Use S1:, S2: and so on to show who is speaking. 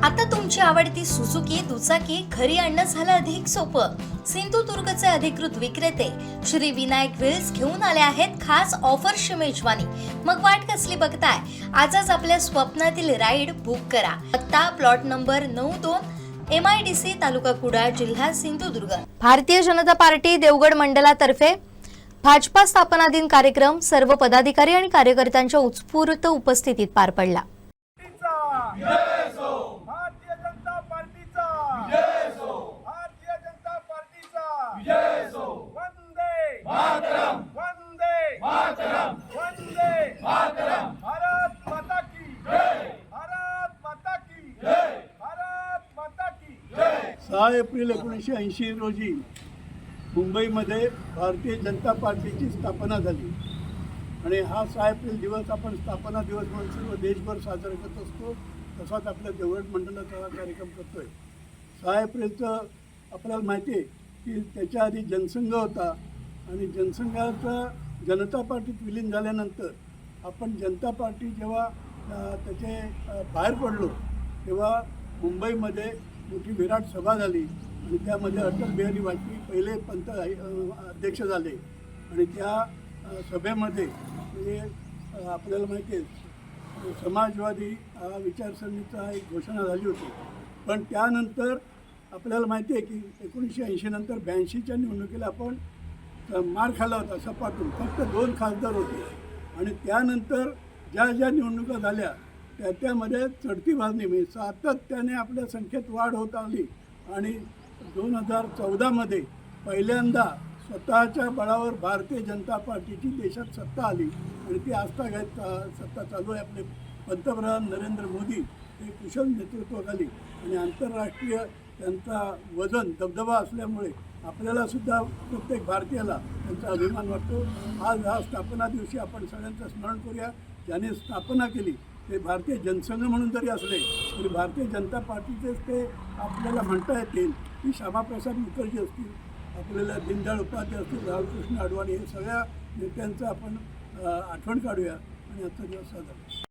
S1: आता तुमची आवडती सुझुकी दुचाकी घरी आणणं झालं अधिक सोपं। सिंधुदुर्गचे अधिकृत विक्रेते श्री विनायक व्हील्स घेऊन आले आहेत खास ऑफरची मेजवानी। मग वाट कसली बघताय, आजच आपल्या स्वप्नातील राईड बुक करा। पत्ता प्लॉट नंबर 92 MIDC तालुका कुडाळ जिल्हा सिंधुदुर्ग। भारतीय जनता पार्टी देवगड मंडलातर्फे भाजपा स्थापना दिन कार्यक्रम सर्व पदाधिकारी आणि कार्यकर्त्यांच्या उत्स्फूर्त उपस्थितीत पार पडला।
S2: भारतीय जनता पार्टीचा विजय असो, भारतीय जनता पार्टीचा विजय असो। वंदे मातरम, वंदे मातरम, वंदे मातरम। भारत माता की जय, भारत माता की जय, भारत माता की जय।
S3: 6 एप्रिल 1980 रोजी मुंबईमध्ये भारतीय जनता पार्टीची स्थापना झाली आणि हा 6 एप्रिल दिवस आपण स्थापना दिवस म्हणून सर्व देशभर साजरा करत असतो। तसाच आपल्या देवगड मंडळाचा हा कार्यक्रम करतोय। 6 एप्रिलचं आपल्याला माहिती आहे की त्याच्या आधी जनसंघ होता आणि जनसंघाचा जनता पार्टीत विलीन झाल्यानंतर आपण जनता पार्टी जेव्हा त्याचे बाहेर पडलो तेव्हा मुंबईमध्ये मोठी विराट सभा झाली आणि त्यामध्ये अटल बिहारी वाजपेयी पहिले अध्यक्ष झाले आणि त्या सभेमध्ये म्हणजे आपल्याला माहिती आहे समाजवादी विचारसरणीचा एक घोषणा झाली होती। पण त्यानंतर आपल्याला माहिती आहे की 1980 नंतर 82च्या निवडणुकीला आपण मार खाल्ला होता सपाटून, फक्त 2 खासदार होते आणि त्यानंतर ज्या निवडणुका झाल्या त्यामध्ये चढती बाजणी म्हणजे सातत्याने आपल्या संख्येत वाढ होत आली आणि 2014मध्ये पहिल्यांदा स्वतःच्या बळावर भारतीय जनता पार्टीची देशात सत्ता आली आणि ती आस्थाघात सत्ता चालू आहे। आपले पंतप्रधान नरेंद्र मोदी हे कुशल नेतृत्वाखाली आणि आंतरराष्ट्रीय त्यांचा वजन दबदबा असल्यामुळे आपल्यालासुद्धा प्रत्येक भारतीयाला त्यांचा अभिमान वाटतो। आज हा स्थापना दिवशी आपण सगळ्यांचं स्मरण करूया। ज्याने स्थापना केली ते भारतीय जनसंघ म्हणून जरी असले तरी भारतीय जनता पार्टीचेच ते आपल्याला म्हणता येतील की श्यामाप्रसाद मुखर्जी असतील, आपल्याला दीनदयाळ उपाध्याय असतील, लालकृष्ण अडवाणी, हे सगळ्या नेत्यांचं आपण आठवण काढूया आणि आजचा दिवस साजरा